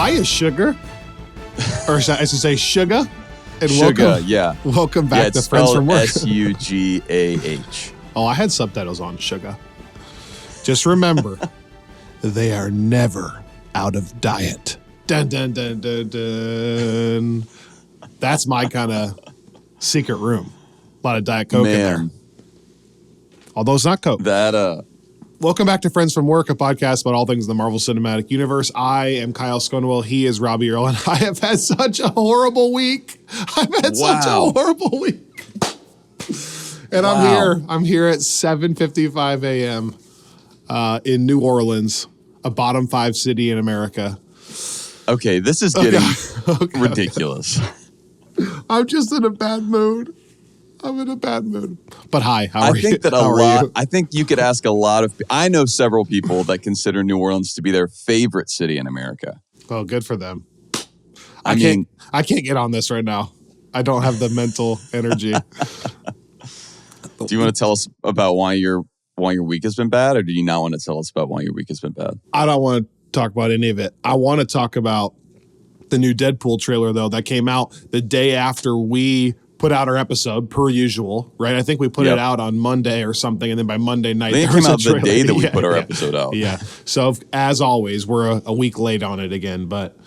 Hiya, sugar. Or I should say sugar. And Sugar, yeah. Welcome back to Friends from Work. Sugah. Oh, I had subtitles on sugar. Just remember, they are never out of diet. Dun, dun, dun, dun, dun. That's my kind of secret room. A lot of Diet Coke in there. Although it's not Coke. Welcome back to Friends from Work, a podcast about all things in the Marvel Cinematic Universe. I am Kyle Sconewell. He is Robbie Earl, and I have had such a horrible week. And I'm here at 7:55 a.m. In New Orleans, a bottom 5 city in America. Okay, this is getting ridiculous. I'm just in a bad mood. But hi, how are you? I think you could ask a lot of. I know several people that consider New Orleans to be their favorite city in America. Well, good for them. I can't get on this right now. I don't have the mental energy. Do you want to tell us about why your week has been bad, or do you not want to tell us about why your week has been bad? I don't want to talk about any of it. I want to talk about the new Deadpool trailer, though, that came out the day after we put out our episode, per usual, right? I think we put it out on Monday or something, and then by Monday night, it came out the day that we put our episode out. Yeah. So as always, we're a week late on it again, but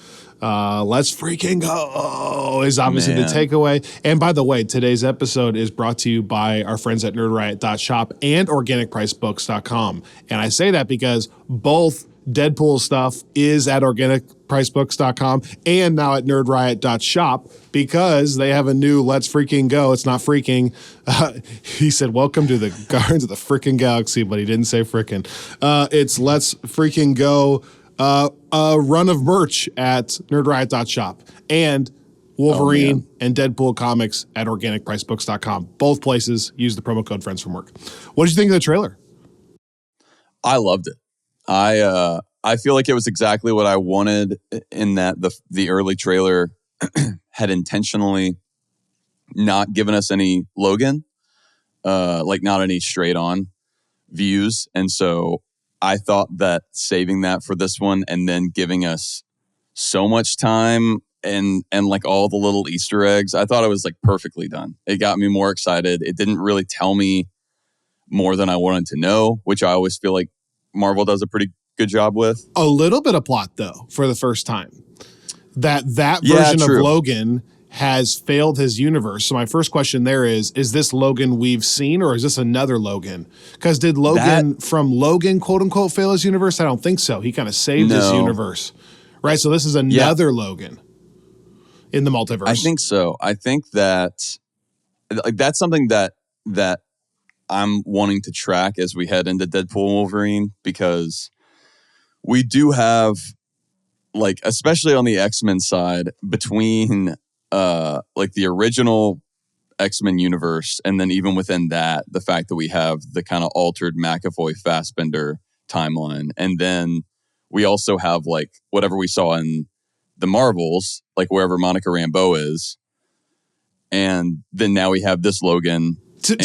let's freaking go is obviously the takeaway. And by the way, today's episode is brought to you by our friends at nerdriot.shop and organicpricebooks.com. And I say that because both Deadpool stuff is at organicpricebooks.com and now at nerdriot.shop because they have a new Let's Freaking Go. It's not freaking. He said, welcome to the Guardians of the Freaking Galaxy, but he didn't say freaking. It's Let's Freaking Go run of merch at nerdriot.shop and Wolverine and Deadpool comics at organicpricebooks.com. Both places use the promo code Friends from Work. What did you think of the trailer? I loved it. I feel like it was exactly what I wanted in that the early trailer had intentionally not given us any Logan, like not any straight on views. And so I thought that saving that for this one and then giving us so much time and like all the little Easter eggs, I thought it was like perfectly done. It got me more excited. It didn't really tell me more than I wanted to know, which I always feel like Marvel does a pretty good job with. A little bit of plot, though, for the first time. That version of Logan has failed his universe. So my first question there is this Logan we've seen, or is this another Logan? Because did Logan from Logan, quote unquote, fail his universe? I don't think so. He kind of saved his universe. Right? So this is another Logan in the multiverse. I think so. I think that like that's something that I'm wanting to track as we head into Deadpool Wolverine, because we do have, like, especially on the X-Men side, between like the original X-Men universe and then even within that, the fact that we have the kind of altered McAvoy-Fassbender timeline. And then we also have like whatever we saw in the Marvels, like wherever Monica Rambeau is. And then now we have this Logan. To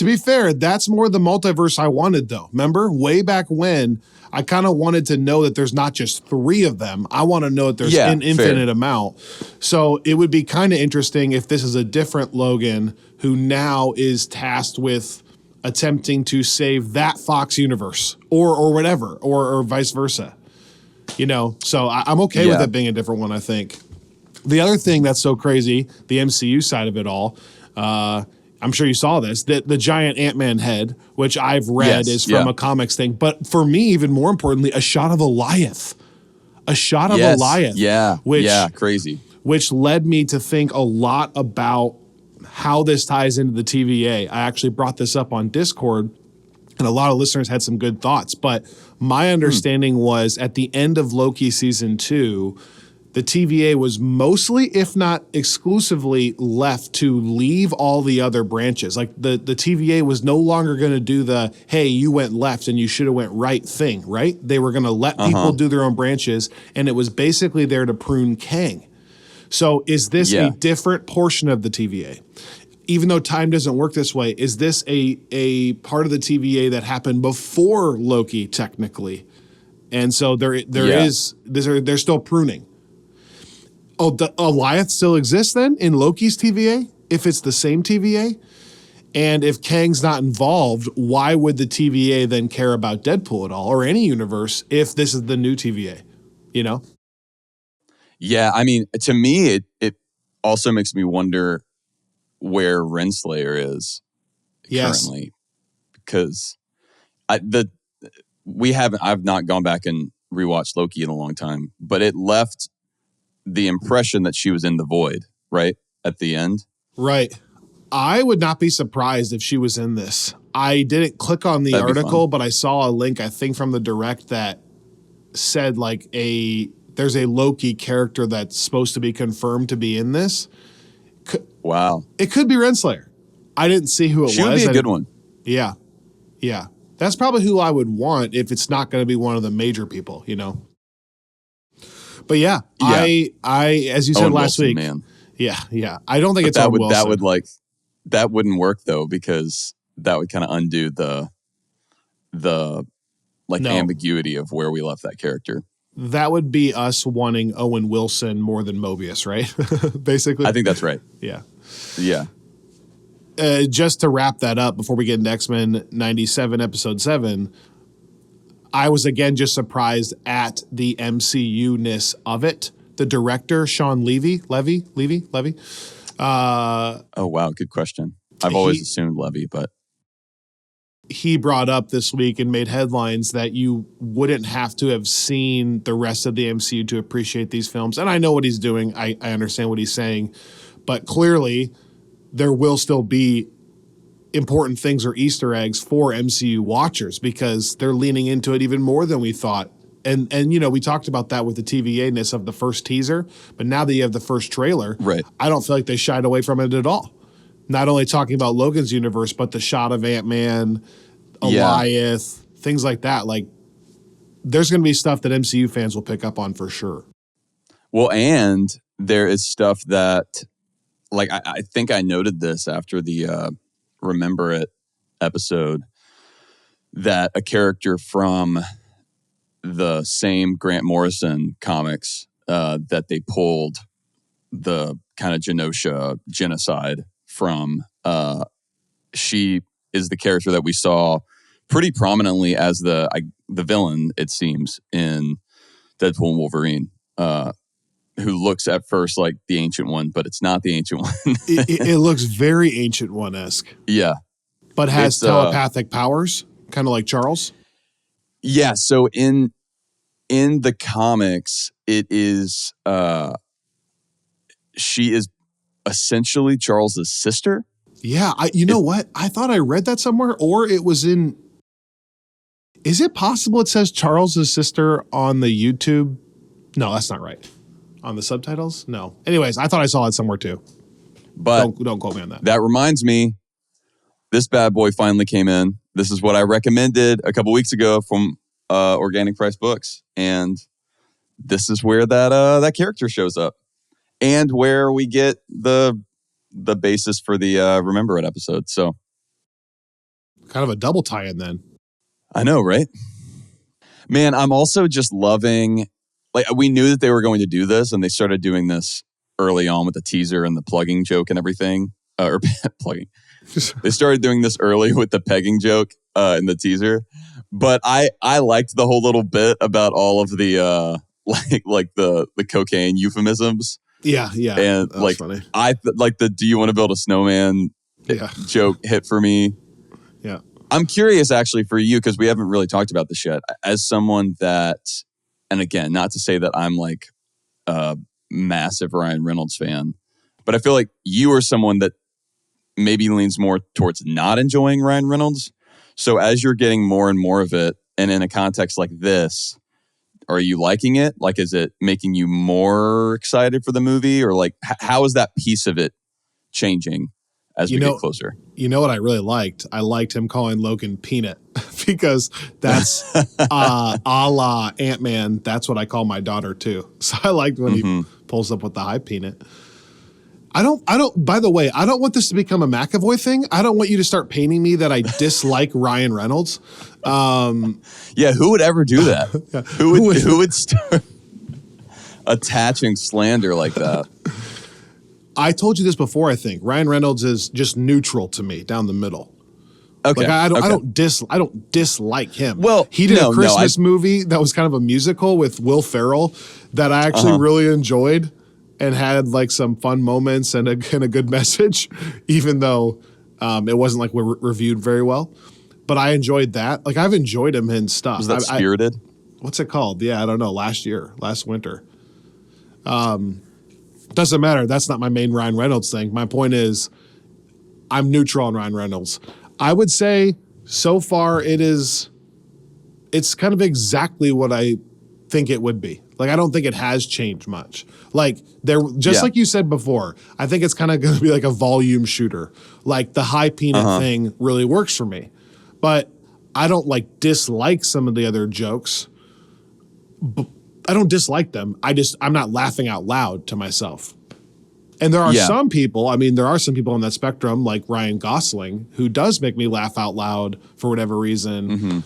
be fair, that's more the multiverse I wanted, though. Remember, way back when, I kind of wanted to know that there's not just 3 of them. I want to know that there's an infinite amount. So it would be kind of interesting if this is a different Logan who now is tasked with attempting to save that Fox universe or whatever, or vice versa. You know, so I'm okay with it being a different one, I think. The other thing that's so crazy, the MCU side of it all, I'm sure you saw this, that the giant Ant-Man head, which I've read is from a comics thing. But for me, even more importantly, a shot of Goliath. Goliath. Yeah. Crazy. Which led me to think a lot about how this ties into the TVA. I actually brought this up on Discord, and a lot of listeners had some good thoughts. But my understanding was at the end of Loki season 2, the TVA was mostly, if not exclusively, left to leave all the other branches. Like the TVA was no longer going to do the, hey, you went left and you should have went right thing, right? They were going to let people do their own branches, and it was basically there to prune Kang. So is this a different portion of the TVA? Even though time doesn't work this way, is this a part of the TVA that happened before Loki, technically? And so they're still pruning. Oh, the Goliath still exists then in Loki's TVA? If it's the same TVA? And if Kang's not involved, why would the TVA then care about Deadpool at all, or any universe, if this is the new TVA? You know? Yeah, I mean, to me, it also makes me wonder where Renslayer is currently. Because I've not gone back and rewatched Loki in a long time, but it left the impression that she was in the void, right? At the end. Right. I would not be surprised if she was in this. I didn't click on the article, but I saw a link, I think from the direct, that said like there's a Loki character that's supposed to be confirmed to be in this. Wow. It could be Renslayer. I didn't see who it was. She would be a good one. Yeah. Yeah. That's probably who I would want if it's not going to be one of the major people, you know? But yeah. I as you said last week. Man. Yeah. I don't think it's Owen Wilson. That wouldn't work though, because that would kind of undo the ambiguity of where we left that character. That would be us wanting Owen Wilson more than Mobius, right? Basically. I think that's right. Yeah. Yeah. Just to wrap that up before we get into X-Men 97, episode 7, I was again just surprised at the MCU-ness of it. The director, Sean Levy. Oh, wow. Good question. I've always assumed Levy, but he brought up this week and made headlines that you wouldn't have to have seen the rest of the MCU to appreciate these films. And I know what he's doing. I understand what he's saying. But clearly, there will still be important things or Easter eggs for MCU watchers because they're leaning into it even more than we thought. And you know, we talked about that with the TVA-ness of the first teaser, but now that you have the first trailer, right. I don't feel like they shied away from it at all. Not only talking about Logan's universe, but the shot of Ant-Man, Goliath, things like that. Like, there's going to be stuff that MCU fans will pick up on for sure. Well, and there is stuff that, like, I think I noted this after the Remember It episode, that a character from the same Grant Morrison comics that they pulled the kind of Genosha genocide from, she is the character that we saw pretty prominently as the villain, it seems, in Deadpool and Wolverine, who looks at first like the Ancient One, but it's not the Ancient One. it looks very Ancient One-esque. Yeah. But has telepathic powers, kind of like Charles. Yeah, so in the comics, it is she is essentially Charles's sister. Yeah, you know what? I thought I read that somewhere, or it was in. Is it possible it says Charles's sister on the YouTube? No, that's not right. On the subtitles? No. Anyways, I thought I saw it somewhere too. But don't quote me on that. That reminds me, this bad boy finally came in. This is what I recommended a couple weeks ago from Organic Price Books, and this is where that character shows up, and where we get the basis for the Remember It episode. So, kind of a double tie-in then. I know, right? Man, I'm also just loving. Like, we knew that they were going to do this, and they started doing this early on with the teaser and the plugging joke and everything. Or plugging. They started doing this early with the pegging joke in the teaser. But I liked the whole little bit about all of the like the cocaine euphemisms. Yeah. And like funny. Like the "Do you want to build a snowman?" joke hit for me. Yeah. I'm curious actually for you, because we haven't really talked about this yet. As someone that, and again, not to say that I'm like a massive Ryan Reynolds fan, but I feel like you are someone that maybe leans more towards not enjoying Ryan Reynolds. So as you're getting more and more of it, and in a context like this, are you liking it? Like, is it making you more excited for the movie? Or like, how is that piece of it changing as we get closer? You know what I really liked? I liked him calling Logan Peanut because that's a la Ant-Man. That's what I call my daughter too. So I liked when he pulls up with the "Hi, Peanut." By the way, I don't want this to become a McAvoy thing. I don't want you to start painting me that I dislike Ryan Reynolds. Yeah, who would ever do that? Yeah. Who would start attaching slander like that? I told you this before, I think. Ryan Reynolds is just neutral to me down the middle. Okay. Like I don't dislike him. Well, he did a Christmas movie that was kind of a musical with Will Ferrell that I actually really enjoyed and had like some fun moments and a good message, even though it wasn't like reviewed very well. But I enjoyed that. Like I've enjoyed him in stuff. Was that Spirited? What's it called? Yeah, I don't know. Last winter. Doesn't matter. That's not my main Ryan Reynolds thing. My point is, I'm neutral on Ryan Reynolds. I would say so far it's kind of exactly what I think it would be. Like I don't think it has changed much. Like like you said before, I think it's kind of going to be like a volume shooter. Like the high peanut thing really works for me. But I don't like dislike some of the other jokes. But I don't dislike them. I'm not laughing out loud to myself. And there are some people on that spectrum, like Ryan Gosling, who does make me laugh out loud for whatever reason.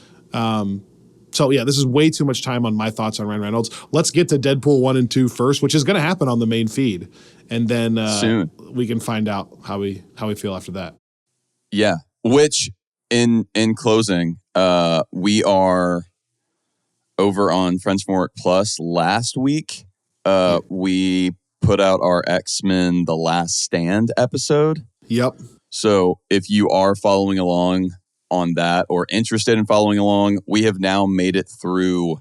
So yeah, this is way too much time on my thoughts on Ryan Reynolds. Let's get to Deadpool 1 and 2 first, which is going to happen on the main feed. And then soon we can find out how we feel after that. Yeah. Which in closing, we are over on Friends from Work Plus last week. We put out our X-Men The Last Stand episode. Yep. So if you are following along on that or interested in following along, we have now made it through,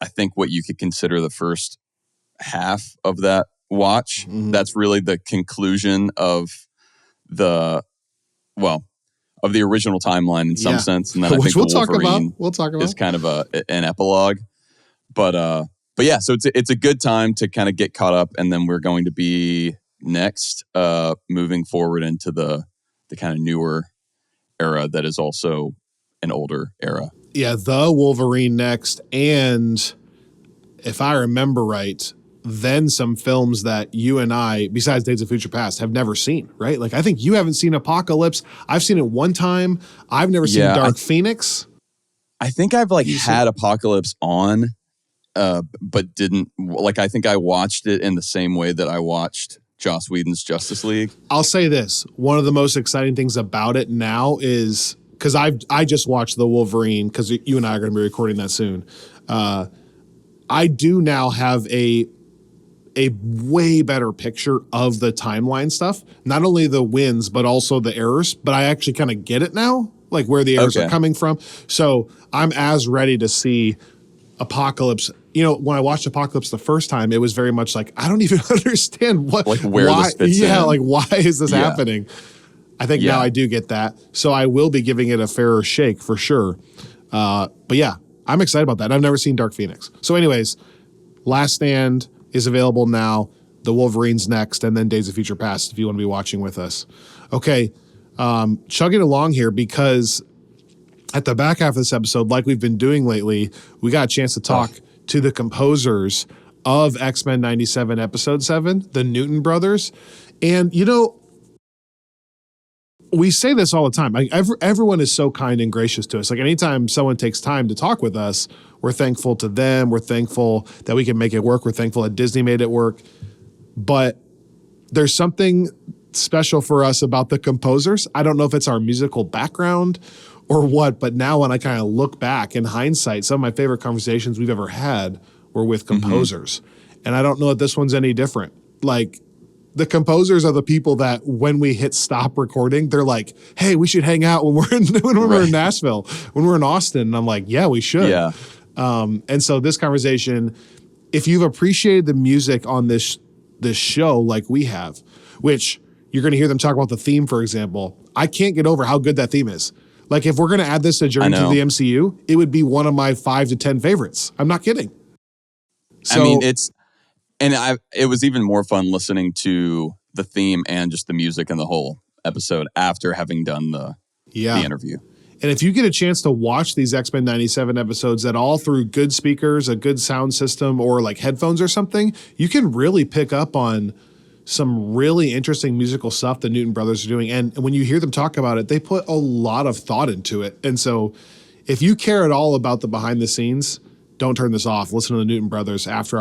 I think, what you could consider the first half of that watch. That's really the conclusion of the original timeline in some sense. And then I think we'll talk about is kind of an epilogue. But yeah, so it's a good time to kind of get caught up, and then we're going to be next moving forward into the kind of newer era that is also an older era. Yeah, the Wolverine next, and if I remember right, then some films that you and I, besides Days of Future Past, have never seen, right? Like I think you haven't seen Apocalypse. I've seen it one time. I've never seen Dark Phoenix. I think I've had Apocalypse on. But didn't I think I watched it in the same way that I watched Joss Whedon's Justice League. I'll say this. One of the most exciting things about it now is because I just watched the Wolverine because you and I are going to be recording that soon. I do now have a way better picture of the timeline stuff. Not only the wins, but also the errors. But I actually kind of get it now, like where the errors are coming from. So I'm as ready to see Apocalypse. You know, when I watched Apocalypse the first time, it was very much like, I don't even understand where this fits in. Like, why is this happening? I think now I do get that. So I will be giving it a fairer shake for sure. But yeah, I'm excited about that. I've never seen Dark Phoenix. So anyways, Last Stand is available now. The Wolverine's next, and then Days of Future Past if you want to be watching with us. Okay, chugging along here because at the back half of this episode, like we've been doing lately, we got a chance to talk to the composers of X-Men 97 Episode 7, the Newton brothers. And, you know, we say this all the time. Like, everyone is so kind and gracious to us. Like, anytime someone takes time to talk with us, we're thankful to them. We're thankful that we can make it work. We're thankful that Disney made it work. But there's something special for us about the composers. I don't know if it's our musical background or what, but now when I kind of look back in hindsight, some of my favorite conversations we've ever had were with composers. And I don't know if this one's any different. Like, the composers are the people that when we hit stop recording, they're like, hey, we should hang out when we're in Nashville, when we're in Austin. And I'm like, yeah, we should. Yeah. And so this conversation, if you've appreciated the music on this show like we have, which you're going to hear them talk about the theme, for example, I can't get over how good that theme is. Like, if we're going to add this to Journey to the MCU, it would be one of my 5 to 10 favorites. I'm not kidding. So, I mean, it was even more fun listening to the theme and just the music in the whole episode after having done the interview. And if you get a chance to watch these X-Men 97 episodes at all through good speakers, a good sound system, or like headphones or something, you can really pick up on some really interesting musical stuff the Newton brothers are doing. And when you hear them talk about it, they put a lot of thought into it. And so if you care at all about the behind the scenes, don't turn this off. Listen to the Newton brothers after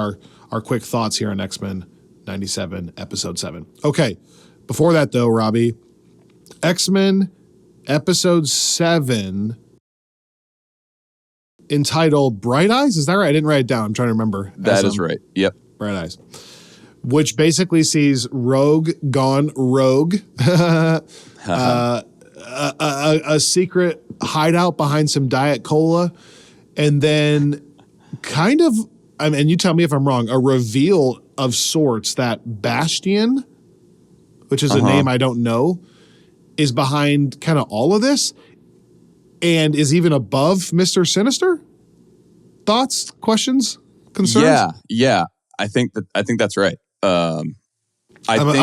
our quick thoughts here on X-Men 97, episode 7. Okay. Before that though, Robbie, X-Men episode 7 entitled Bright Eyes. Is that right? I didn't write it down. I'm trying to remember. That is right. Yep. Bright Eyes. Which basically sees Rogue gone rogue. A secret hideout behind some Diet Cola. And then kind of, and you tell me if I'm wrong, a reveal of sorts that Bastion, which is a name I don't know, is behind kind of all of this and is even above Mr. Sinister? Thoughts, questions, concerns? Yeah. I think that's right. I'm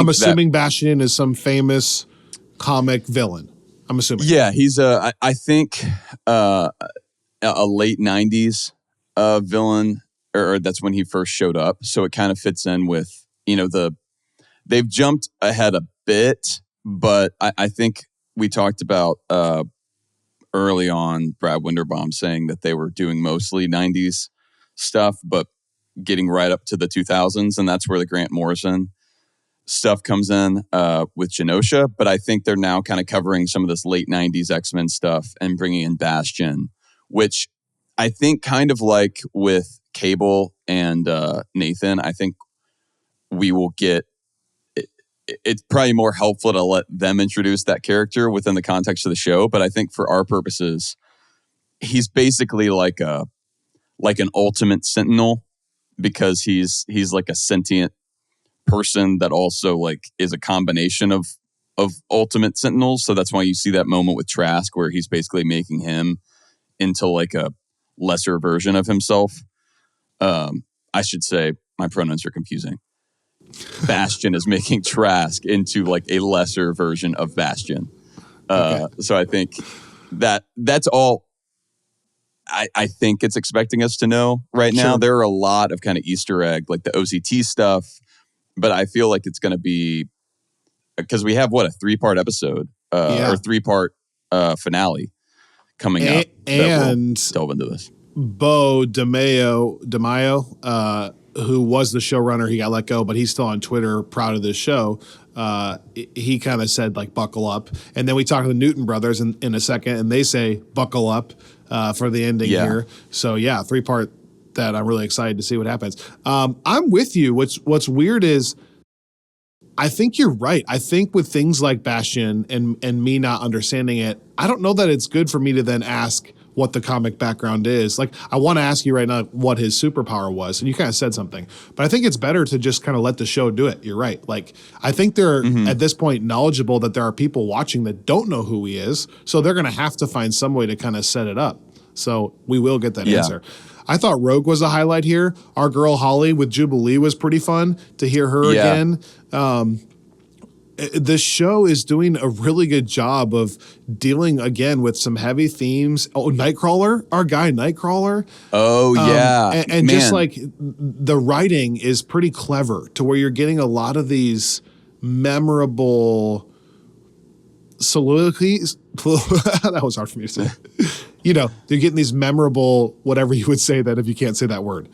assuming Bastion is some famous comic villain. I'm assuming. Yeah, he's I think a late 90s villain, or that's when he first showed up. So it kind of fits in with, they've jumped ahead a bit, but I think we talked about early on Brad Winderbaum saying that they were doing mostly 90s stuff, but getting right up to the 2000s, and that's where the Grant Morrison stuff comes in with Genosha. But I think they're now kind of covering some of this late 90s X-Men stuff and bringing in Bastion, which I think kind of like with Cable and Nathan, I think we will get it's probably more helpful to let them introduce that character within the context of the show. But I think for our purposes, he's basically like an ultimate sentinel, because he's like a sentient person that also like is a combination of ultimate sentinels. So that's why you see that moment with Trask where he's basically making him into like a lesser version of himself. I should say my pronouns are confusing. Bastion is making Trask into like a lesser version of Bastion. Okay. So I think that's all I think it's expecting us to know right now. Sure. There are a lot of kind of Easter egg, like the OCT stuff, but I feel like it's going to be, because we have a 3-part episode or 3-part finale coming up. And we'll delve into this. Bo DeMaio, who was the showrunner, he got let go, but he's still on Twitter, proud of this show. He kind of said, like, buckle up. And then we talk to the Newton brothers in a second, and they say, buckle up for the ending here. So, 3-part that I'm really excited to see what happens. I'm with you. What's weird is I think you're right. I think with things like Bastion and me not understanding it, I don't know that it's good for me to then ask what the comic background is. Like, I want to ask you right now what his superpower was, and you kind of said something. But I think it's better to just kind of let the show do it. You're right. Like, I think they're, at this point, knowledgeable that there are people watching that don't know who he is, so they're going to have to find some way to kind of set it up. So we will get that answer. I thought Rogue was a highlight here. Our girl Holly with Jubilee was pretty fun to hear her again. The show is doing a really good job of dealing again with some heavy themes. Oh, Nightcrawler, our guy Nightcrawler. Oh yeah, and just like the writing is pretty clever to where you're getting a lot of these memorable soliloquies. That was hard for me to say. You're getting these memorable whatever you would say that if you can't say that word.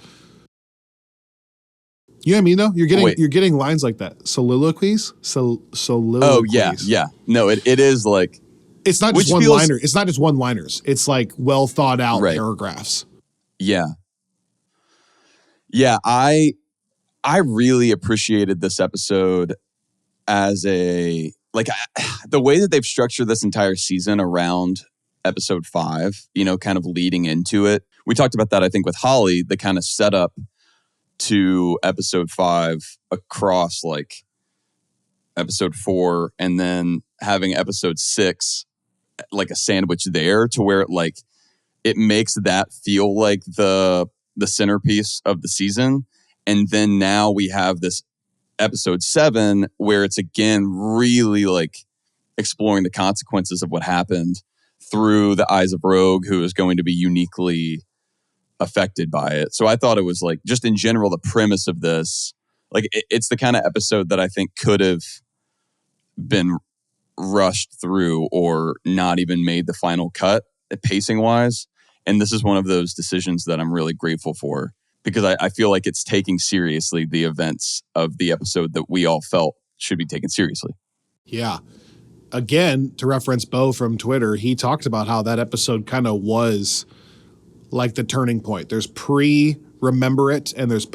You know what I mean, though? You're getting lines like that. Soliloquies? Soliloquies. Oh, yeah. No, it is like... It's not just one-liner. It's not just one-liners. It's like well-thought-out paragraphs. Yeah. Yeah, I really appreciated this episode as a... Like, the way that they've structured this entire season around episode 5, kind of leading into it. We talked about that, I think, with Holly, the kind of setup to episode 5 across like episode 4, and then having episode 6 like a sandwich there, to where it makes that feel like the centerpiece of the season. And then now we have this episode 7 where it's again really like exploring the consequences of what happened through the eyes of Rogue, who is going to be uniquely affected by it. So I thought it was like, just in general, the premise of this Like it's the kind of episode that I think could have been rushed through or not even made the final cut pacing wise. And this is one of those decisions that I'm really grateful for, because I feel like it's taking seriously the events of the episode that we all felt should be taken seriously. Yeah. Again, to reference Bo from Twitter, he talked about how that episode kind of was like the turning point. There's pre-remember it, and there's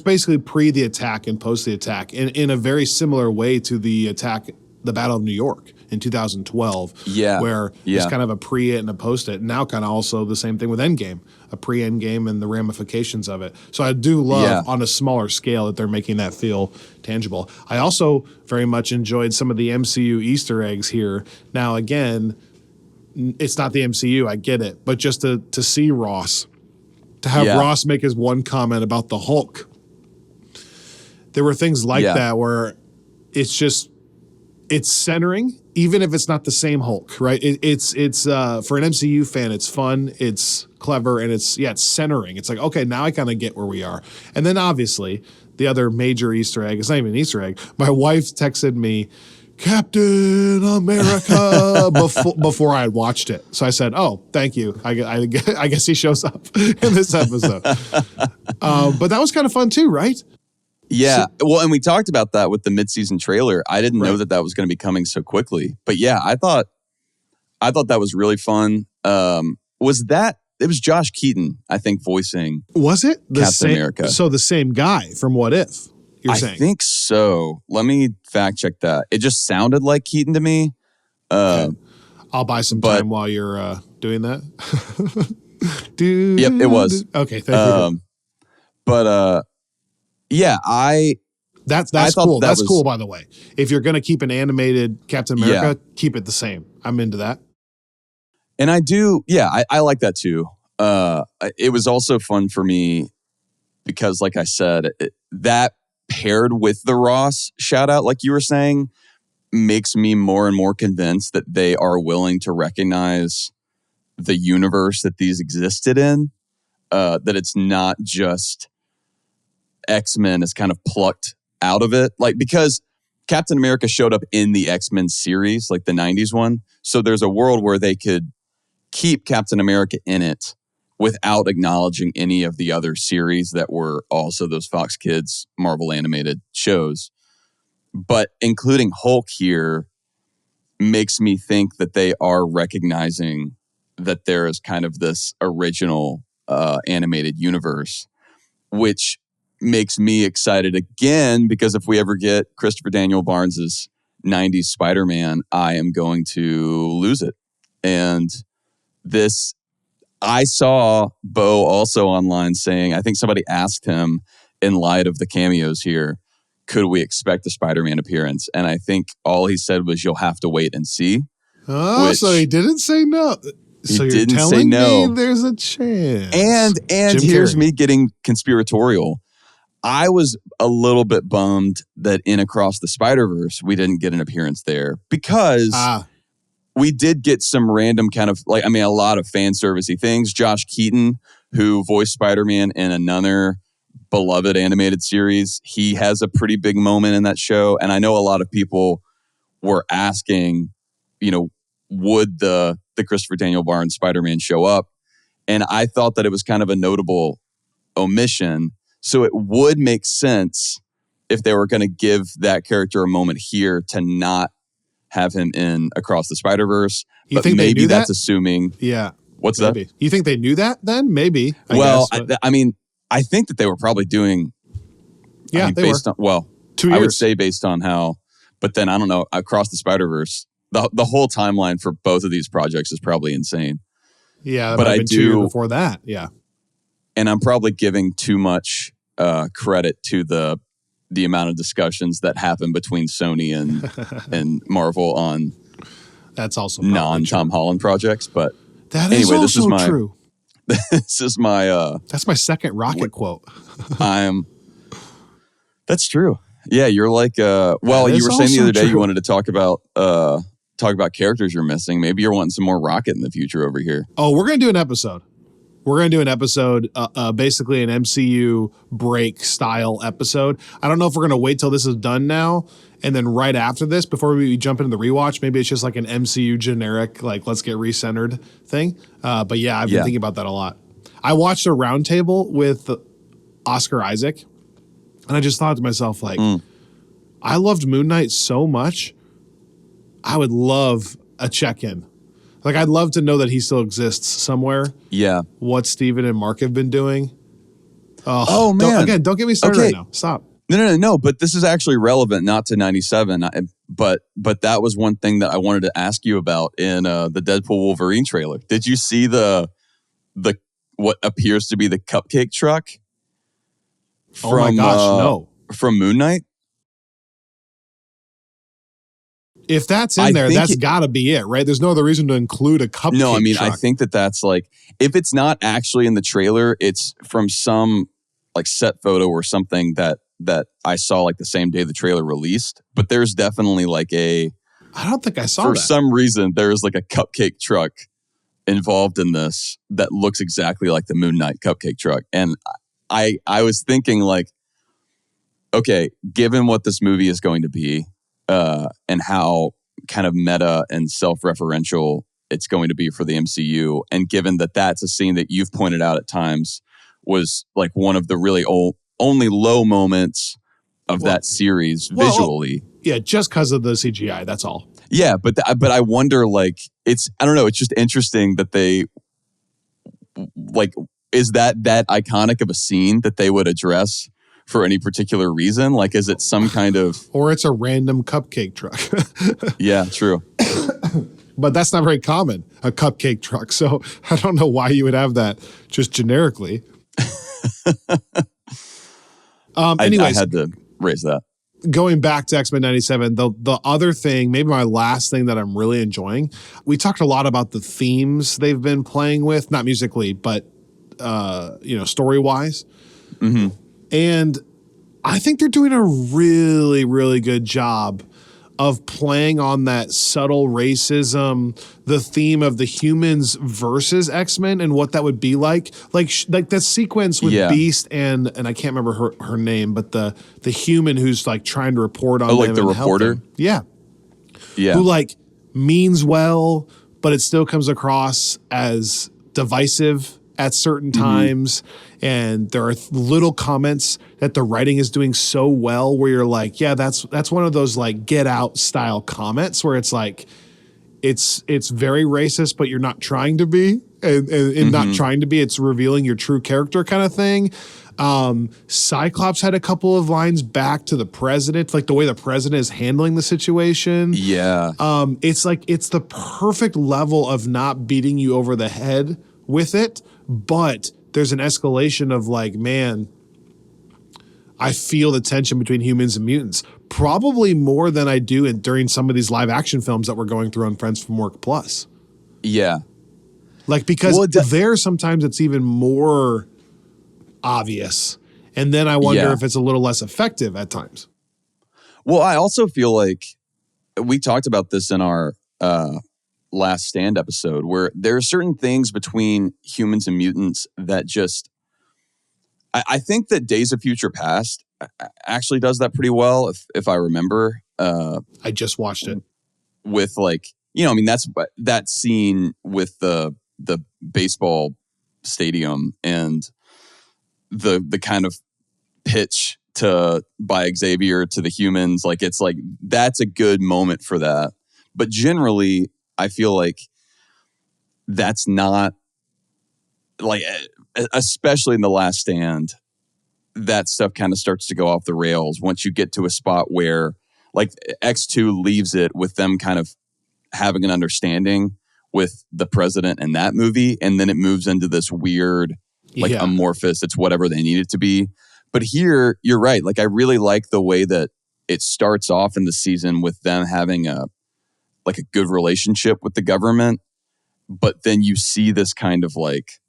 basically pre the attack and post the attack in a very similar way to the attack, the Battle of New York in 2012. Yeah. Where it's kind of a pre it and a post it. And now kind of also the same thing with Endgame, a pre-Endgame and the ramifications of it. So I do love on a smaller scale that they're making that feel tangible. I also very much enjoyed some of the MCU Easter eggs here. Now, again, it's not the MCU, I get it, but just to see Ross, to have Ross make his one comment about the Hulk, there were things like that where it's centering, even if it's not the same Hulk, right? It's for an MCU fan, it's fun, it's clever, and it's centering. It's like, okay, now I kind of get where we are. And then obviously the other major Easter egg, it's not even an Easter egg. My wife texted me, Captain America, before I had watched it. So I said, oh, thank you. I guess he shows up in this episode. But that was kind of fun too, right? Yeah. Well, and we talked about that with the mid-season trailer. I didn't know that was going to be coming so quickly. But yeah, I thought that was really fun. It was Josh Keaton, I think, voicing Was it Captain America. So the same guy from What If, you're saying? I think so. Let me fact check that. It just sounded like Keaton to me. Okay. I'll buy some time while you're doing that. Yep, it was. Okay, thank you. But yeah, that's cool. That's cool, by the way. If you're going to keep an animated Captain America, keep it the same. I'm into that. And I do, I like that too. It was also fun for me because, like I said, that paired with the Ross shout out, like you were saying, makes me more and more convinced that they are willing to recognize the universe that these existed in, that it's not just X-Men is kind of plucked out of it. Like, because Captain America showed up in the X-Men series, like the 90s one. So there's a world where they could keep Captain America in it without acknowledging any of the other series that were also those Fox Kids Marvel animated shows. But including Hulk here makes me think that they are recognizing that there is kind of this original animated universe, which makes me excited again, because if we ever get Christopher Daniel Barnes's 90s Spider-Man, I am going to lose it. And this, I saw Bo also online saying, I think somebody asked him in light of the cameos here, could we expect a Spider-Man appearance? And I think all he said was, you'll have to wait and see. Oh, so he didn't say no. So you're telling me there's a chance. And here's me getting conspiratorial. I was a little bit bummed that in Across the Spider-Verse, we didn't get an appearance there, because we did get some random kind of, like, I mean, a lot of fan servicey things. Josh Keaton, who voiced Spider-Man in another beloved animated series, he has a pretty big moment in that show. And I know a lot of people were asking, would the Christopher Daniel Barnes Spider-Man show up? And I thought that it was kind of a notable omission. So it would make sense if they were going to give that character a moment here to not have him in Across the Spider-Verse. You think maybe that's assuming. Yeah. What's maybe. that? You think they knew that then? Maybe. I mean, I think that they were probably doing. Yeah, they based were. On, well, 2 years. I would say based on how, but then I don't know. Across the Spider-Verse, the whole timeline for both of these projects is probably insane. Yeah, but I do 2 years before that. Yeah, and I'm probably giving too much credit to the amount of discussions that happen between Sony and Marvel on that's also non-Tom Holland projects. But that is anyway, also true. This is my. That's my second Rocket quote. That's true. Yeah, you're like. You were saying the other day you wanted to talk about characters you're missing. Maybe you're wanting some more Rocket in the future over here. Oh, we're gonna do an episode. we're going to do an episode, basically an MCU break style episode. I don't know if we're going to wait till this is done now and then right after this, before we jump into the rewatch, maybe it's just like an MCU generic, like let's get recentered thing. But yeah, I've been thinking about that a lot. I watched a roundtable with Oscar Isaac, and I just thought to myself, like, I loved Moon Knight so much. I would love a check-in. Like, I'd love to know that he still exists somewhere. Yeah. What Steven and Mark have been doing. Oh man. Don't get me started right now. Stop. No. But this is actually relevant, not to 97. But that was one thing that I wanted to ask you about in the Deadpool Wolverine trailer. Did you see the what appears to be the cupcake truck? Oh my gosh, no. From Moon Knight? If that's in there, that's got to be it, right? There's no other reason to include a cupcake No, I mean, truck. I think that's like, if it's not actually in the trailer, it's from some like set photo or something that I saw like the same day the trailer released. But there's definitely like I don't think I saw for that. some reason, there's like a cupcake truck involved in this that looks exactly like the Moon Knight cupcake truck. And I was thinking like, okay, given what this movie is going to be, and how kind of meta and self-referential it's going to be for the MCU, and given that that's a scene that you've pointed out at times was like one of the really only low moments of that series visually. Yeah, just because of the CGI, that's all. Yeah, but I wonder, like, I don't know, it's just interesting that they, like, is that iconic of a scene that they would address for any particular reason? Like, is it some kind of... Or it's a random cupcake truck. Yeah, true. But that's not very common, a cupcake truck. So I don't know why you would have that just generically. Anyways, I had to raise that. Going back to X-Men 97, the other thing, maybe my last thing that I'm really enjoying, we talked a lot about the themes they've been playing with, not musically, but story-wise. Mm-hmm. And I think they're doing a really, really good job of playing on that subtle racism, the theme of the humans versus X-Men and what that would be like. Like that sequence with Beast and I can't remember her name, but the human who's like trying to report on them. Like the reporter? Yeah. Yeah. Who like means well, but it still comes across as divisive at certain times. And there are little comments that the writing is doing so well where you're like, yeah, that's one of those like Get Out style comments where it's like, it's very racist, but you're not trying to be and not trying to be. It's revealing your true character kind of thing. Cyclops had a couple of lines back to the president, like the way the president is handling the situation. Yeah. It's like, it's the perfect level of not beating you over the head with it, but there's an escalation of like, man, I feel the tension between humans and mutants probably more than I do during some of these live action films that we're going through on Friends from Work Plus. Yeah. Like, because there sometimes it's even more obvious. And then I wonder if it's a little less effective at times. Well, I also feel like we talked about this in our Last Stand episode, where there are certain things between humans and mutants that just, I think that Days of Future Past actually does that pretty well, if I remember. I just watched it. With like, I mean, that's that scene with the baseball stadium and the kind of pitch by Xavier to the humans, like it's like that's a good moment for that. But generally, I feel like that's not like, especially in The Last Stand, that stuff kind of starts to go off the rails once you get to a spot where like X2 leaves it with them kind of having an understanding with the president in that movie. And then it moves into this weird, like amorphous, it's whatever they need it to be. But here, you're right. Like, I really like the way that it starts off in the season with them having a good relationship with the government, but then you see this kind of like...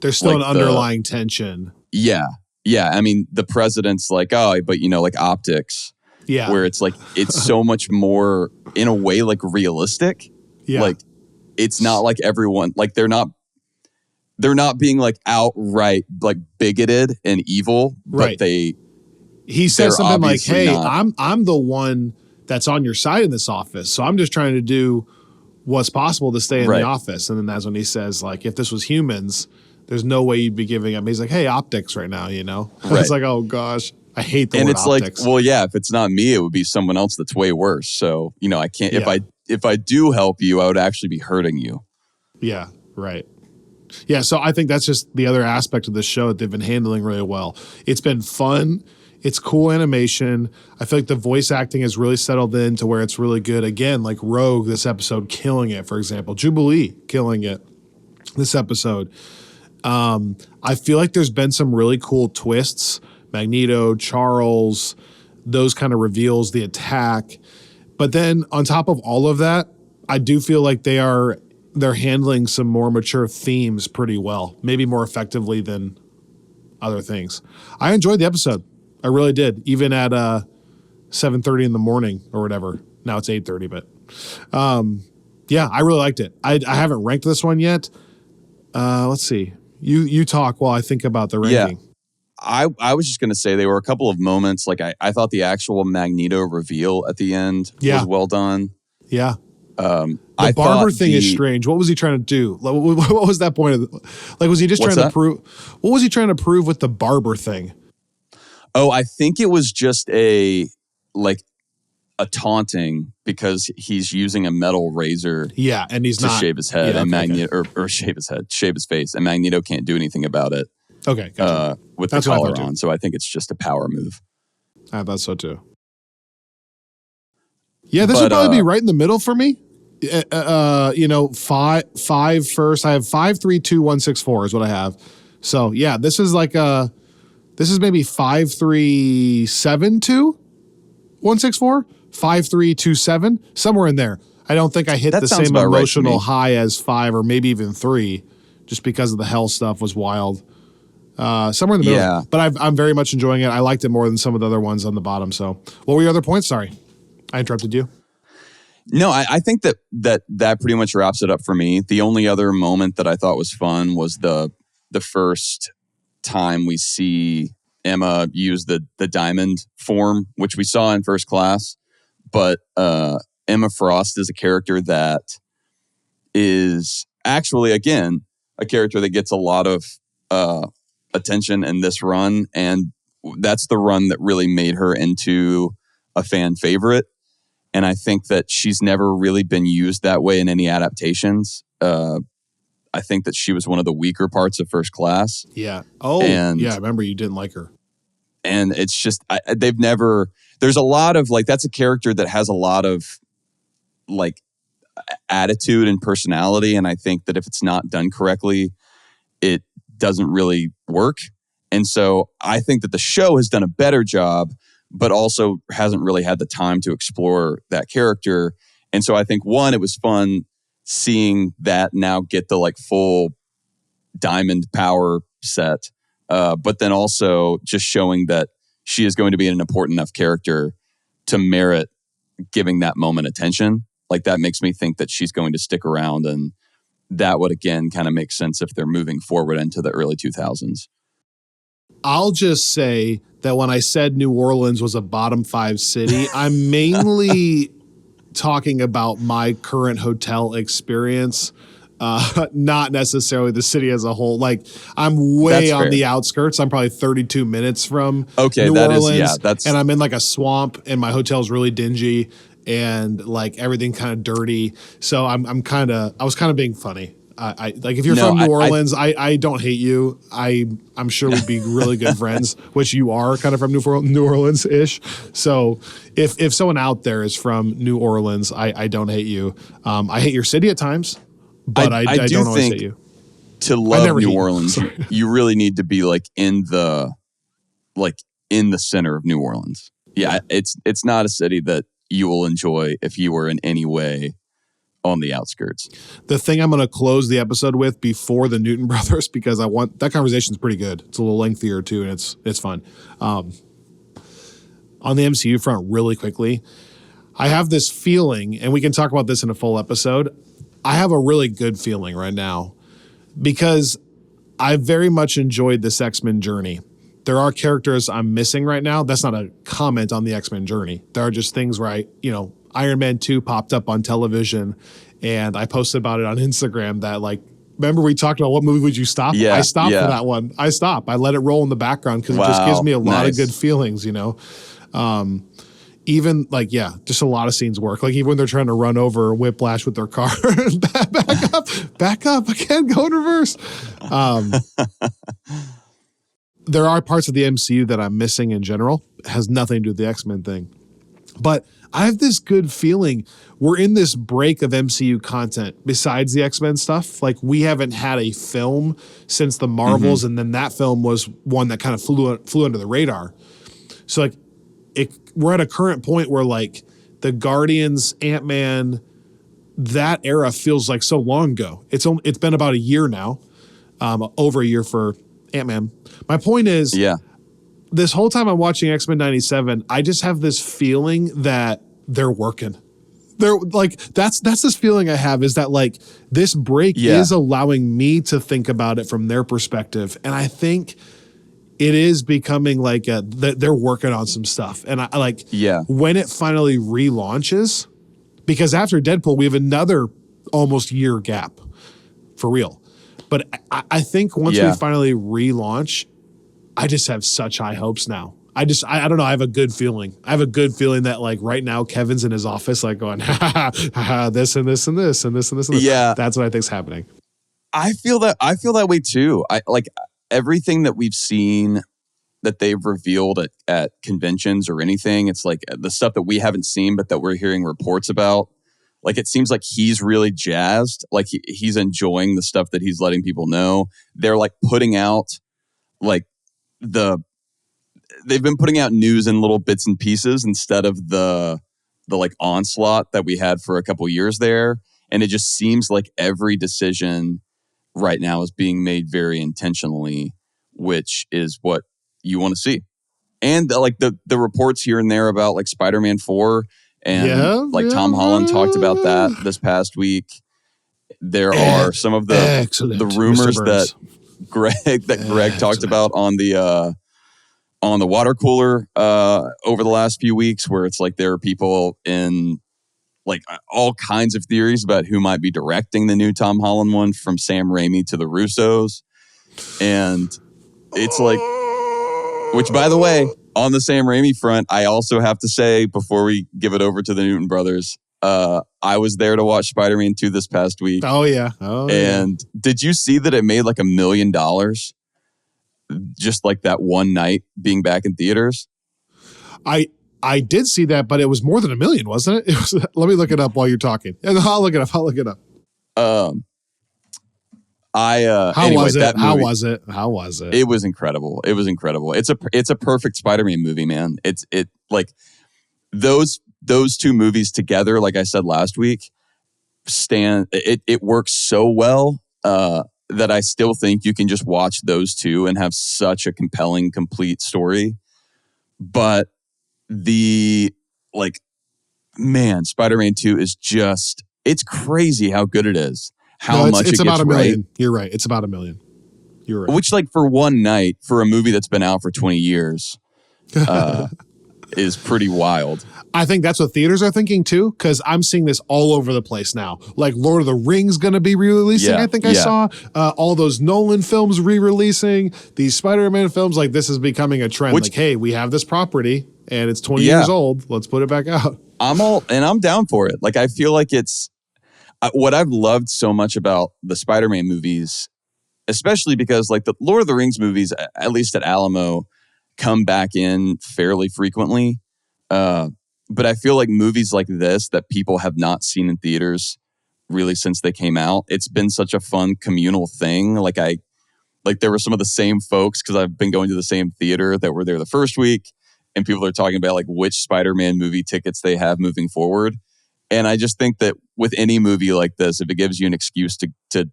There's still an underlying tension. Yeah. Yeah. I mean, the president's like, oh, but like optics. Yeah. Where it's like, it's so much more, in a way, like realistic. Yeah. Like, it's not like everyone, like they're not they're not being like outright like bigoted and evil, Right. but he says something like, obviously "Hey, not. I'm the one that's on your side in this office, so I'm just trying to do what's possible to stay in Right. the office." And then that's when he says, like, if this was humans, there's no way you'd be giving up. He's like, "Hey, optics right now, you know." Right. It's like, oh gosh, I hate the And word it's optics. like, well, yeah, if it's not me, it would be someone else that's way worse. So, you know, I can't, if I do help you, I would actually be hurting you. Yeah, right. Yeah, so I think that's just the other aspect of this show that they've been handling really well. It's been fun. It's cool animation. I feel like the voice acting has really settled in to where it's really good. Again, like Rogue, this episode, killing it, for example. Jubilee, killing it this episode. I feel like there's been some really cool twists. Magneto, Charles, those kind of reveals, the attack. But then on top of all of that, I do feel like they're handling some more mature themes pretty well, maybe more effectively than other things. I enjoyed the episode. I really did, even at 7:30 in the morning or whatever. Now it's 8:30, but yeah, I really liked it. I haven't ranked this one yet. Let's see. You talk while I think about the ranking. Yeah. I was just going to say there were a couple of moments, like I thought the actual Magneto reveal at the end was well done. Yeah. The barber thing is strange. What was he trying to do? What was that point of like, was he just trying to prove, what was he trying to prove with the barber thing? Oh, I think it was just a taunting because he's using a metal razor. Yeah, and he's to shave his head and Magneto okay. or shave his face, and Magneto can't do anything about it. Okay, gotcha. With the collar on, so I think it's just a power move. I thought so too. Yeah, this would probably be right in the middle for me. You know, five first. I have 5, 3, 2, 1, 6, 4 is what I have. So yeah, this is maybe 5, 3, 7, 2, 1, 6, 4, 5, 3, 2, 7, somewhere in there. I don't think I hit the same emotional high as 5 or maybe even 3, just because of the hell stuff was wild. Somewhere in the middle. Yeah. But I'm very much enjoying it. I liked it more than some of the other ones on the bottom. So what were your other points? Sorry, I interrupted you. No, I think that pretty much wraps it up for me. The only other moment that I thought was fun was the first time we see Emma use the diamond form, which we saw in First Class. But Emma Frost is a character that is actually, again, a character that gets a lot of attention in this run. And that's the run that really made her into a fan favorite. And I think that she's never really been used that way in any adaptations. I think that she was one of the weaker parts of First Class. Yeah. Oh, yeah. I remember you didn't like her. And it's just, there's a lot of that's a character that has a lot of attitude and personality. And I think that if it's not done correctly, it doesn't really work. And so I think that the show has done a better job, but also hasn't really had the time to explore that character. And so I think, one, it was fun seeing that now get the full diamond power set. But then also just showing that she is going to be an important enough character to merit giving that moment attention. That makes me think that she's going to stick around, and that would again kind of make sense if they're moving forward into the early 2000s. I'll just say that when I said New Orleans was a bottom 5 city, I'm mainly talking about my current hotel experience, not necessarily the city as a whole. I'm way on the outskirts. I'm probably 32 minutes from New Orleans, and I'm in a swamp, and my hotel's really dingy, and everything kind of dirty. So I was kind of being funny. If you're from New Orleans, I don't hate you. I'm sure we'd be really good friends, which you are kind of from New Orleans-ish. So if someone out there is from New Orleans, I don't hate you. I hate your city at times, but I don't always hate you. To love New Orleans, you really need to be in the center of New Orleans. Yeah, it's not a city that you will enjoy if you were in any way on the outskirts. The thing I'm going to close the episode with before the Newton brothers, because that conversation's pretty good. It's a little lengthier too, and it's fun. On the MCU front, really quickly, I have this feeling, and we can talk about this in a full episode. I have a really good feeling right now, because I very much enjoyed this X-Men journey. There are characters I'm missing right now. That's not a comment on the X-Men journey. There are just things where Iron Man 2 popped up on television and I posted about it on Instagram that like, remember we talked about what movie would you stop? Yeah, I stopped for that one. I stopped. I let it roll in the background because it just gives me a lot of good feelings, even like, just a lot of scenes work. Like even when they're trying to run over Whiplash with their car, back up. I can't go in reverse. There are parts of the MCU that I'm missing in general. It has nothing to do with the X-Men thing. But I have this good feeling we're in this break of MCU content besides the X-Men stuff. Like we haven't had a film since the Marvels, and then that film was one that kind of flew under the radar. So like we're at a current point where like the Guardians, Ant-Man, that era feels like so long ago. It's been about a year now, over a year for Ant-Man. My point is, this whole time I'm watching X-Men 97, I just have this feeling that they're working. They're like, that's this feeling I have is that like this break is allowing me to think about it from their perspective. And I think it is becoming like they're working on some stuff. And I like when it finally relaunches, because after Deadpool, we have another almost year gap for real. But I think once we finally relaunch, I just have such high hopes now. I don't know. I have a good feeling. I have a good feeling that like right now Kevin's in his office like going, this and this and this and this and this and this. Yeah. That's what I think's happening. I feel that way too. I like everything that we've seen that they've revealed at conventions or anything. It's like the stuff that we haven't seen, but that we're hearing reports about. Like it seems like he's really jazzed. Like he's enjoying the stuff that he's letting people know. They're like putting out like they've been putting out news in little bits and pieces instead of the like onslaught that we had for a couple years there. And it just seems like every decision right now is being made very intentionally, which is what you want to see. And like the reports here and there about like Spider-Man 4 and Tom Holland talked about that this past week. There are some of the rumors that Greg talked about on the water cooler over the last few weeks, where it's like there are people in like all kinds of theories about who might be directing the new Tom Holland one, from Sam Raimi to the Russos. And it's like, which by the way, on the Sam Raimi front, I also have to say before we give it over to the Newton brothers, I was there to watch Spider-Man 2 this past week. Oh yeah. And did you see that it made like $1 million just like that one night being back in theaters? I did see that, but it was more than $1 million, wasn't it? It was. Let me look it up while you're talking. I'll look it up. How was it? Movie, How was it? It was incredible. It's a perfect Spider-Man movie, man. It like those two movies together, like I said last week, it works so well that I still think you can just watch those two and have such a compelling, complete story. But Spider-Man 2 is just, it's crazy how good it is. It's about $1 million. You're right. It's about $1 million. You're right. Which, like, for one night, for a movie that's been out for 20 years, is pretty wild. I think that's what theaters are thinking too, because I'm seeing this all over the place now. Like Lord of the Rings going to be re-releasing, I think I saw. All those Nolan films re-releasing, these Spider-Man films, like this is becoming a trend. Like, hey, we have this property and it's 20 years old. Let's put it back out. I'm down for it. Like, I feel like it's what I've loved so much about the Spider-Man movies, especially because like the Lord of the Rings movies, at least at Alamo, come back in fairly frequently. But I feel like movies like this that people have not seen in theaters really since they came out, it's been such a fun communal thing. Like there were some of the same folks, because I've been going to the same theater, that were there the first week, and people are talking about like which Spider-Man movie tickets they have moving forward. And I just think that with any movie like this, if it gives you an excuse to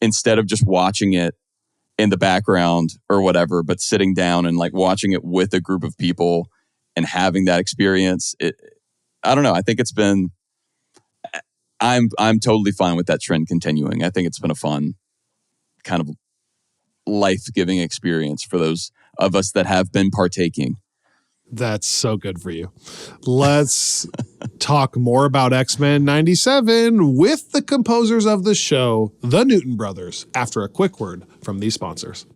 instead of just watching it in the background or whatever, but sitting down and like watching it with a group of people and having that experience, I don't know. I think it's been, I'm totally fine with that trend continuing. I think it's been a fun kind of life-giving experience for those of us that have been partaking. That's so good for you. Let's talk more about X-Men 97 with the composers of the show, the Newton Brothers, after a quick word from these sponsors.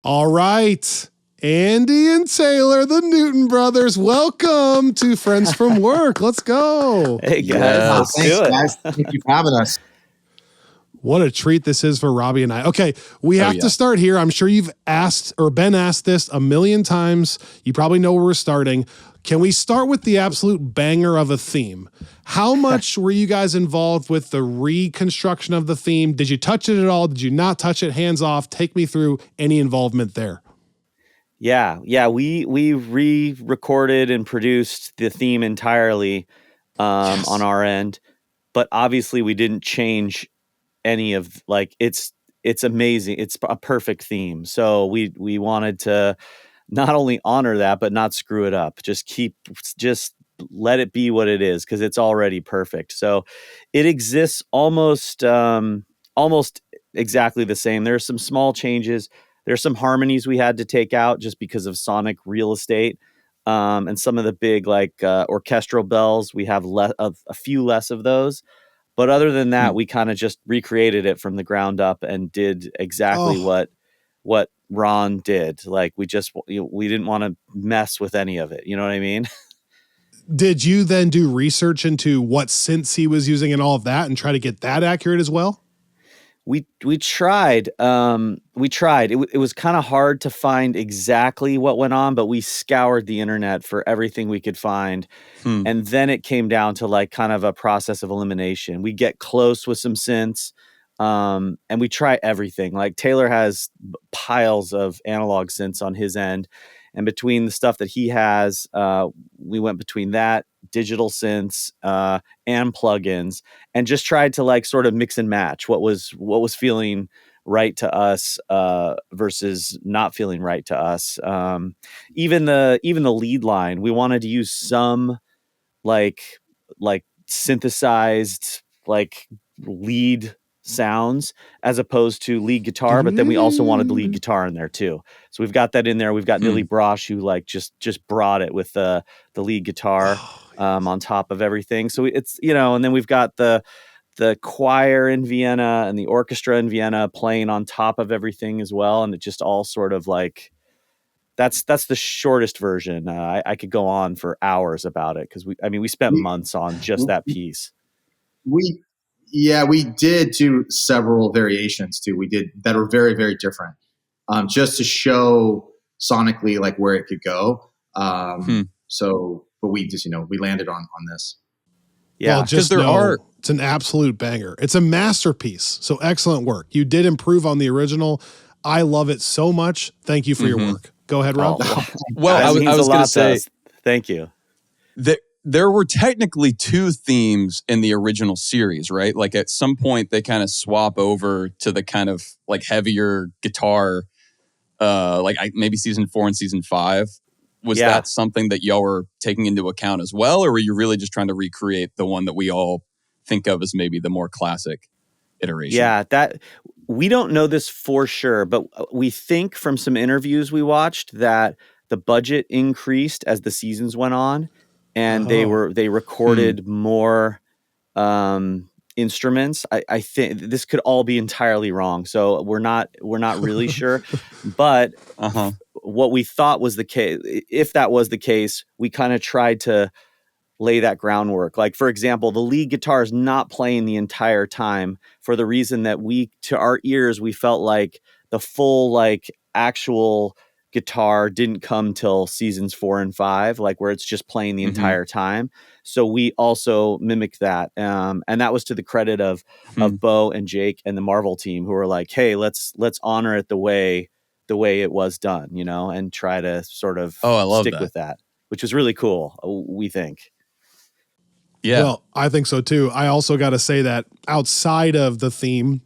All right. Andy and Taylor, the Newton Brothers, welcome to Friends from Work. Let's go. Hey, guys. Thanks, guys. Thank you for having us. What a treat this is for Robbie and I. Okay, we have to start here. I'm sure you've asked or been asked this a million times. You probably know where we're starting. Can we start with the absolute banger of a theme? How much were you guys involved with the reconstruction of the theme? Did you touch it at all? Did you not touch it? Hands off. Take me through any involvement there. Yeah. We re-recorded and produced the theme entirely on our end, but obviously we didn't change any of it's amazing. It's a perfect theme. So we wanted to not only honor that, but not screw it up. Just let it be what it is, because it's already perfect. So it exists almost exactly the same. There are some small changes. There's some harmonies we had to take out just because of sonic real estate, and some of the big orchestral bells. We have a few less of those. But other than that, we kind of just recreated it from the ground up and did exactly what Ron did. Like we didn't want to mess with any of it. You know what I mean? Did you then do research into what synths he was using and all of that and try to get that accurate as well? We tried. It was kind of hard to find exactly what went on, but we scoured the internet for everything we could find. And then it came down to kind of a process of elimination. We get close with some synths, and we try everything. Like Taylor has piles of analog synths on his end. And between the stuff that he has, we went between that, digital synths, and plugins, and just tried to sort of mix and match what was feeling right to us versus not feeling right to us. Even the lead line, we wanted to use some like synthesized lead sounds as opposed to lead guitar, but then we also wanted the lead guitar in there too. So we've got that in there. We've got Nilly Brosh who just brought it with the lead guitar on top of everything. So it's, and then we've got the choir in Vienna and the orchestra in Vienna playing on top of everything as well. And it just all sort of that's the shortest version. I could go on for hours about it because we spent months on just that piece. We did do several variations too. We did that are very, very different, just to show sonically where it could go. So, but we just we landed on this. Yeah, well, just it's an absolute banger. It's a masterpiece. So excellent work. You did improve on the original. I love it so much. Thank you for your work. Go ahead, Rob. Well, I was going to say, thank you. There were technically two themes in the original series, right? At some point they kind of swap over to the kind of heavier guitar, maybe season 4 and season 5. Was that something that y'all were taking into account as well? Or were you really just trying to recreate the one that we all think of as maybe the more classic iteration? Yeah, we don't know this for sure, but we think from some interviews we watched that the budget increased as the seasons went on. And they recorded more instruments. I think this could all be entirely wrong, so we're not really sure. But what we thought was the case, if that was the case, we kind of tried to lay that groundwork. For example, the lead guitar is not playing the entire time for the reason that to our ears, we felt like the full actual guitar didn't come till seasons 4 and 5, where it's just playing the entire time. So we also mimicked that. And that was to the credit of Bo and Jake and the Marvel team, who were like, hey, let's honor it the way it was done, and try to sort of stick with that, which was really cool, we think. Yeah. Well, I think so too. I also got to say that outside of the theme,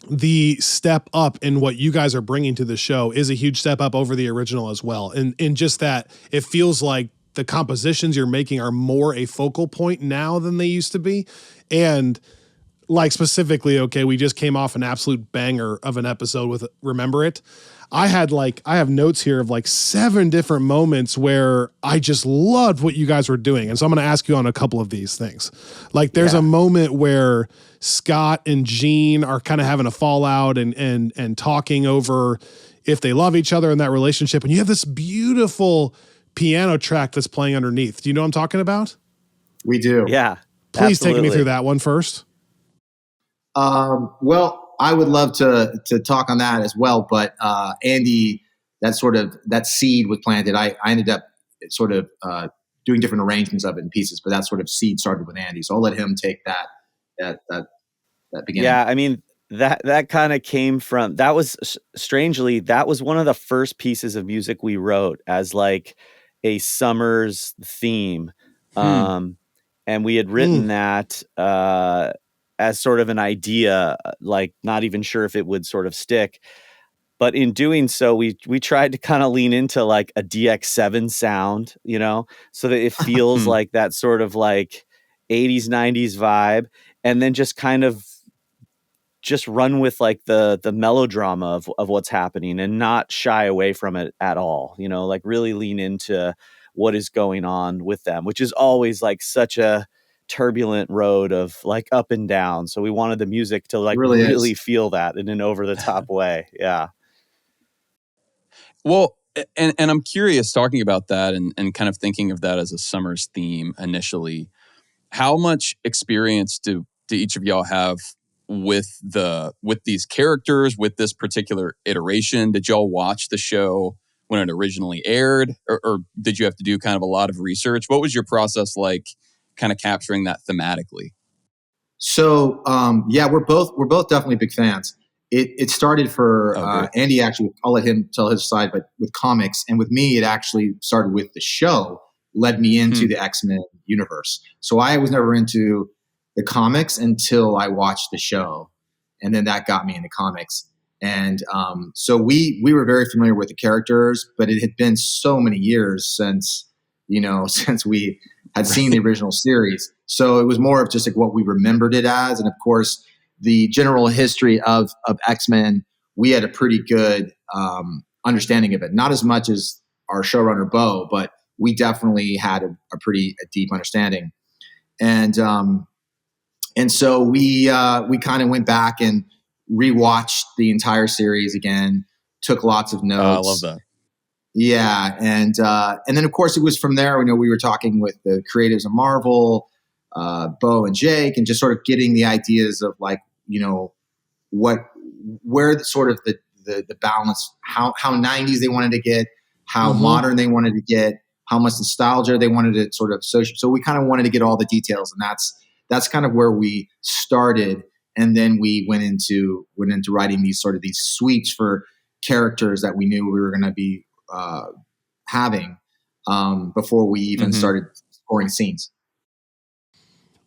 the step up in what you guys are bringing to the show is a huge step up over the original as well. And just that it feels like the compositions you're making are more a focal point now than they used to be. And like specifically, okay, we just came off an absolute banger of an episode with Remember It. I have notes here of like 7 different moments where I just loved what you guys were doing. And so I'm going to ask you on a couple of these things. Like there's a moment where Scott and Jean are kind of having a fallout and talking over if they love each other in that relationship. And you have this beautiful piano track that's playing underneath. Do you know what I'm talking about? We do. Yeah. Please absolutely. take me through that one first. Well, I would love to talk on that as well, but Andy, that seed was planted. I ended up sort of doing different arrangements of it in pieces, but that sort of seed started with Andy. So I'll let him take that beginning. Yeah, I mean that kind of came from that was strangely that was one of the first pieces of music we wrote as like a summer's theme, and we had written that as sort of an idea, like not even sure if it would sort of stick. But in doing so, we tried to kind of lean into like a DX7 sound, so that it feels like that sort of like 80s, 90s vibe, and then just kind of just run with like the melodrama of what's happening and not shy away from it at all, like really lean into what is going on with them, which is always like such a turbulent road of like up and down. So we wanted the music to like really feel that in an over the top way. Yeah. Well, and I'm curious talking about that and kind of thinking of that as a summer's theme initially. How much experience do each of y'all have with these characters, with this particular iteration? Did y'all watch the show when it originally aired, or did you have to do kind of a lot of research? What was your process like, kind of capturing that thematically? So we're both definitely big fans. It started for Andy, actually. I'll let him tell his side, but with comics, and with me, it actually started with the show. Led me into the X-Men universe. So I was never into the comics until I watched the show, and then that got me into comics. And so we were very familiar with the characters, but it had been so many years since we had seen the original series. So it was more of just like what we remembered it as, and of course the general history of X-Men. We had a pretty good understanding of it, not as much as our showrunner Bo, but we definitely had a pretty deep understanding. And so we kind of went back and rewatched the entire series again, took lots of notes. I love that. Yeah. And then of course it was from there, we were talking with the creatives of Marvel, Bo and Jake, and just sort of getting the ideas of like, where the sort of the balance, how 90s they wanted to get, how modern they wanted to get, how much nostalgia they wanted to sort of associate. So we kind of wanted to get all the details, and that's kind of where we started. And then we went into writing these suites for characters that we knew we were going to be having before we even started scoring scenes.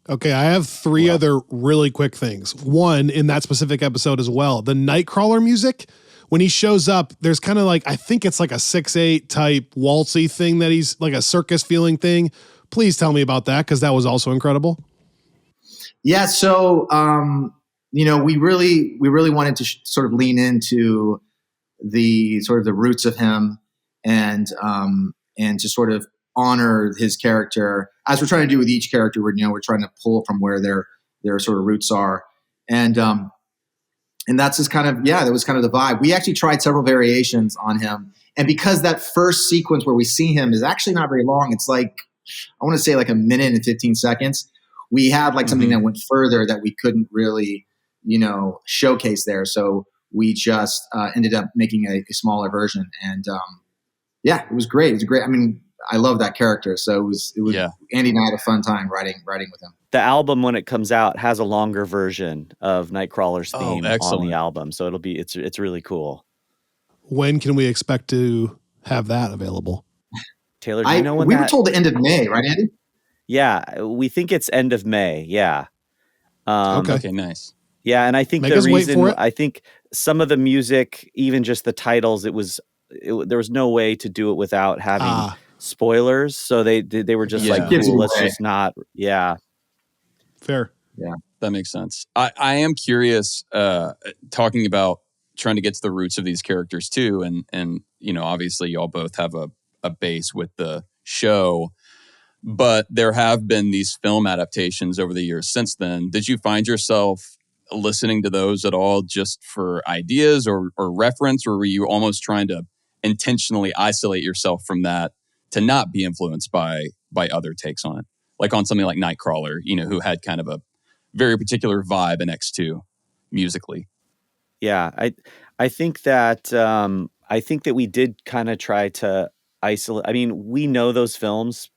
Okay, I have 3 other really quick things. One, in that specific episode as well, the Nightcrawler music. When he shows up, there's kind of like, I think it's like a 6/8 type waltzy thing that he's like a circus feeling thing. Please tell me about that, because that was also incredible. Yeah, so we really wanted to sort of lean into the sort of the roots of him and to sort of honor his character, as we're trying to do with each character. We're trying to pull from where their sort of roots are, and that's just kind of, that was kind of the vibe. We actually tried several variations on him, and because that first sequence where we see him is actually not very long, it's like, I want to say like a minute and 15 seconds. We had like something that went further that we couldn't really, showcase there. So we just ended up making a smaller version, and it was great. It was great. I mean, I love that character. So it was Andy and I had a fun time writing with him. The album, when it comes out, has a longer version of Nightcrawler's theme on the album. So it's really cool. When can we expect to have that available? Taylor, do you know when we were told the end of May, right, Andy? Yeah, we think it's end of May. Yeah. Okay, nice. Yeah, and I think Make the us wait for reason, it. I think some of the music, even just the titles, there was no way to do it without having spoilers. So they were just like, Yeah. Gives it cool, let's away. just not. Yeah. Fair. Yeah. That makes sense. I am curious, talking about trying to get to the roots of these characters too, and obviously y'all both have a base with the show, but there have been these film adaptations over the years since then. Did you find yourself listening to those at all just for ideas or reference, or were you almost trying to intentionally isolate yourself from that to not be influenced by other takes on it, like on something like Nightcrawler, who had kind of a very particular vibe in X2 musically? Yeah. I think that we did kind of try to isolate. I mean, we know those films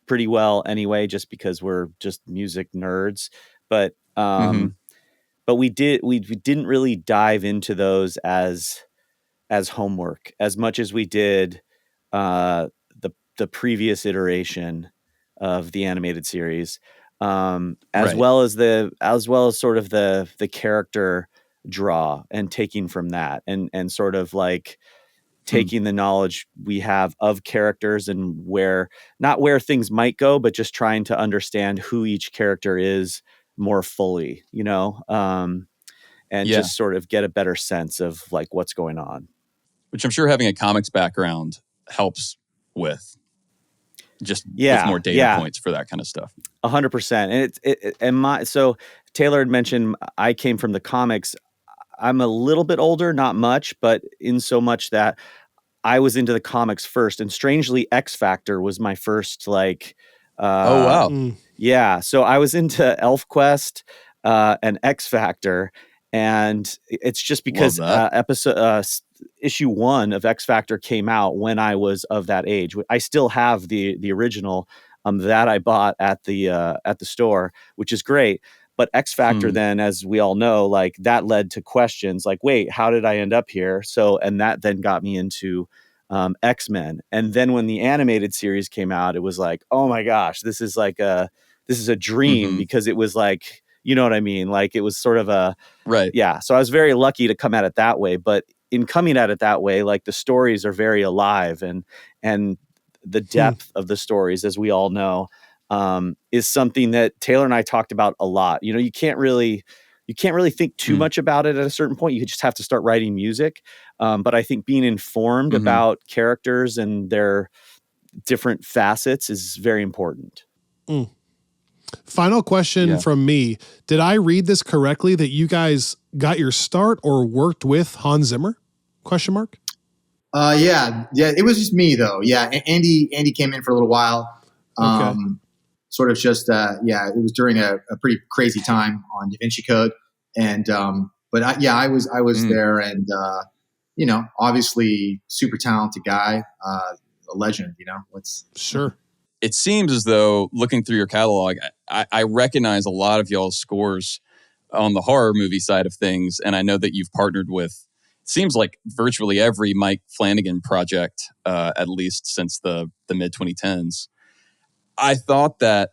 pretty well anyway, just because we're just music nerds. But Mm-hmm. but we didn't really dive into those as homework as much as we did uh, the previous iteration of the animated series, as Right. well as sort of the character draw and taking from that and sort of like taking the knowledge we have of characters and not where things might go, but just trying to understand who each character is more fully, and Yeah. just sort of get a better sense of like what's going on. Which I'm sure having a comics background helps with, just with Yeah, more data points for that kind of stuff. 100%. And so Taylor had mentioned I came from the comics. I'm a little bit older, not much, but in so much that I was into the comics first, and strangely, X Factor was my first Oh wow. Yeah, so I was into ElfQuest and X Factor, and it's just because issue 1 of X Factor came out when I was of that age. I still have the original that I bought at the store, which is great. But X Factor, then, as we all know, like that led to questions like, wait, how did I end up here? And that then got me into X-Men. And then when the animated series came out, it was like, oh my gosh, this is a dream, because it was like, you know what I mean? Like it was sort of right. Yeah. So I was very lucky to come at it that way. But in coming at it that way, like the stories are very alive, and the depth of the stories, as we all know, is something that Taylor and I talked about a lot. You can't really think too much about it at a certain point. You just have to start writing music. But I think being informed about characters and their different facets is very important. Final question from me. Did I read this correctly that you guys got your start or worked with Hans Zimmer? ? Yeah. It was just me though. Yeah. Andy came in for a little while. Sort of just, it was during a pretty crazy time on Da Vinci Code. And, I was there, and, obviously super talented guy, a legend, Sure. It seems as though, looking through your catalog, I recognize a lot of y'all's scores on the horror movie side of things. And I know that you've partnered with, it seems like virtually every Mike Flanigan project, at least since the mid 2010s. I thought that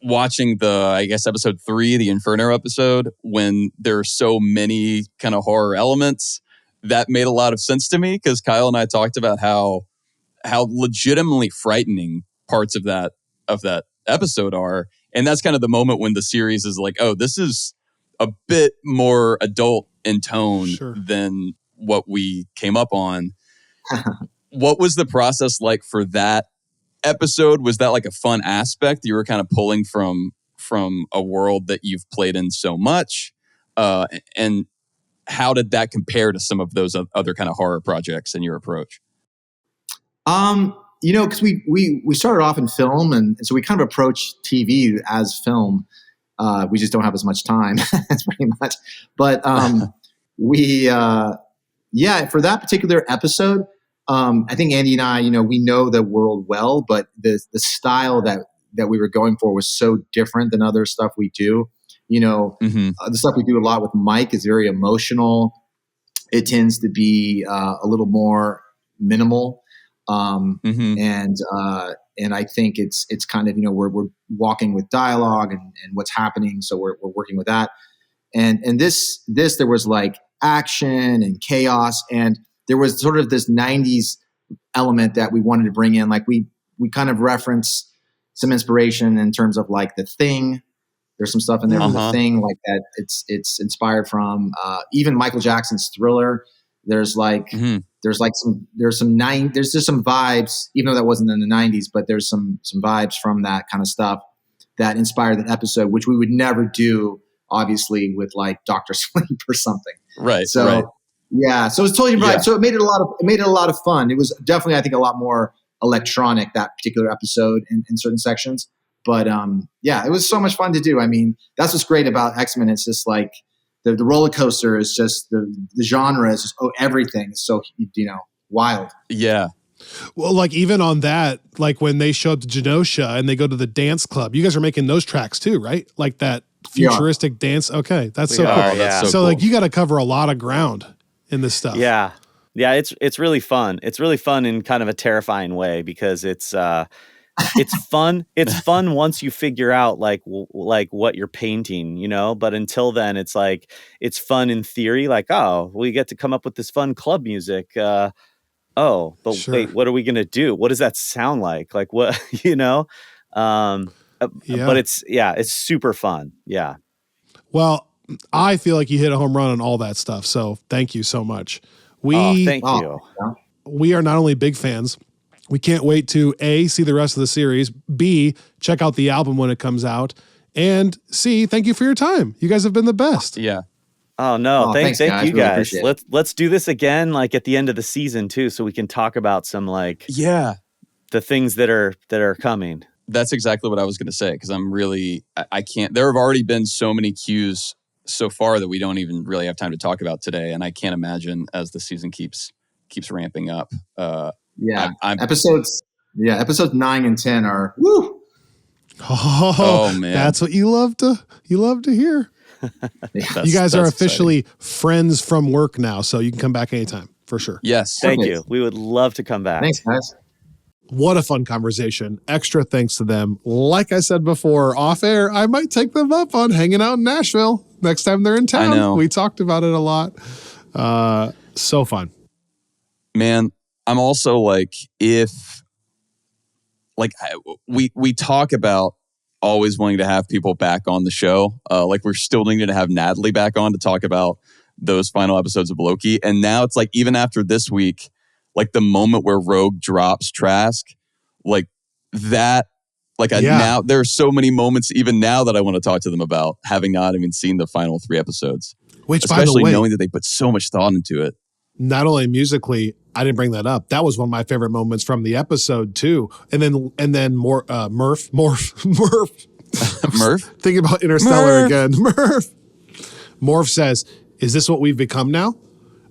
watching episode 3, the Inferno episode, when there are so many kind of horror elements, that made a lot of sense to me, because Kyle and I talked about how legitimately frightening parts of that episode are. And that's kind of the moment when the series is like, oh, this is a bit more adult in tone than what we came up on. What was the process like for that episode? Was that like a fun aspect? You were kind of pulling from a world that you've played in so much. And how did that compare to some of those other kind of horror projects in your approach? Because we started off in film, and so we kind of approach TV as film. We just don't have as much time. That's pretty much. But for that particular episode, I think Andy and I, we know the world well, but the style that we were going for was so different than other stuff we do. The stuff we do a lot with Mike is very emotional. It tends to be a little more minimal. And I think it's kind of, we're walking with dialogue and what's happening. So we're working with that. And this there was like action and chaos, and there was sort of this 90s element that we wanted to bring in. Like we kind of reference some inspiration in terms of like The Thing. There's some stuff in there from The Thing like that. It's inspired from even Michael Jackson's Thriller. There's like there's just some vibes, even though that wasn't in the 90s, but there's some vibes from that kind of stuff that inspired that episode, which we would never do, obviously, with like Dr. Sleep or something. Right. So right. yeah, so it's totally right. Yeah. So it made it a lot of fun. It was definitely, I think, a lot more electronic, that particular episode in certain sections. But yeah, it was so much fun to do. I mean, that's what's great about X-Men. It's just like the roller coaster is just the genre is just everything is so wild. Yeah. Well, like even on that, like when they show up to Genosha and they go to the dance club, you guys are making those tracks too, right? Like that futuristic dance. Okay, that's so cool. Yeah. That's So cool. like you got to cover a lot of ground in this stuff. Yeah. It's really fun. It's really fun in kind of a terrifying way because it's fun. It's fun once you figure out like what you're painting, but until then it's like, it's fun in theory. Like, oh, we get to come up with this fun club music. But wait, what are we going to do? What does that sound like? Like what, but it's super fun. Yeah. Well, I feel like you hit a home run on all that stuff. So thank you so much. Thank you. We are not only big fans, we can't wait to A, see the rest of the series, B, check out the album when it comes out, and C, thank you for your time. You guys have been the best. Yeah. Oh no, thank you really guys. Let's do this again like at the end of the season too, so we can talk about some like the things that are coming. That's exactly what I was going to say, because I'm really I can't. There have already been so many cues so far that we don't even really have time to talk about today, and I can't imagine as the season keeps ramping up. Episodes 9 and 10 are woo. Oh man, that's what you love to hear. You guys are officially friends from work now, so you can come back anytime for sure. Yes, thank you. We would love to come back. Thanks, guys. What a fun conversation. Extra thanks to them. Like I said before, off air, I might take them up on hanging out in Nashville next time they're in town. I know. We talked about it a lot. So fun. Man, I'm also like, we talk about always wanting to have people back on the show. Like we're still needing to have Natalie back on to talk about those final episodes of Loki. And now it's like, even after this week, like the moment where Rogue drops Trask, like that, now there are so many moments even now that I want to talk to them about, having not even seen the final 3 episodes. Which, especially by the way, knowing that they put so much thought into it. Not only musically, I didn't bring that up. That was one of my favorite moments from the episode too. And then more Murph. Murph? Thinking about Interstellar again. Murph says, "Is this what we've become now?"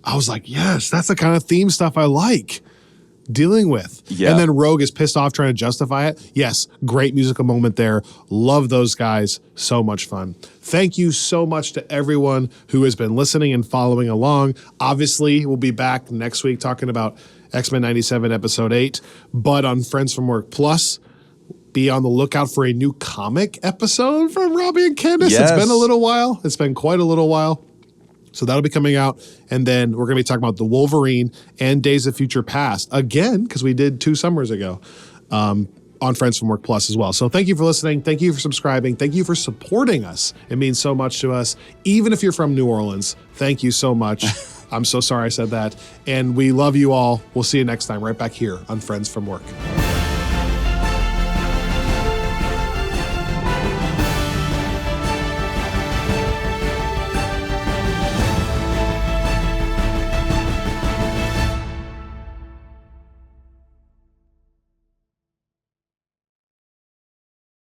I was like, yes, that's the kind of theme stuff I like dealing with. Yeah. And then Rogue is pissed off trying to justify it. Yes, great musical moment there. Love those guys. So much fun. Thank you so much to everyone who has been listening and following along. Obviously, we'll be back next week talking about X-Men 97 Episode 8. But on Friends from Work Plus, be on the lookout for a new comic episode from Robbie and Candace. Yes. It's been a little while. It's been quite a little while. So that'll be coming out. And then we're going to be talking about the Wolverine and Days of Future Past again, because we did 2 summers ago on Friends from Work Plus as well. So thank you for listening. Thank you for subscribing. Thank you for supporting us. It means so much to us. Even if you're from New Orleans, thank you so much. I'm so sorry I said that. And we love you all. We'll see you next time right back here on Friends from Work.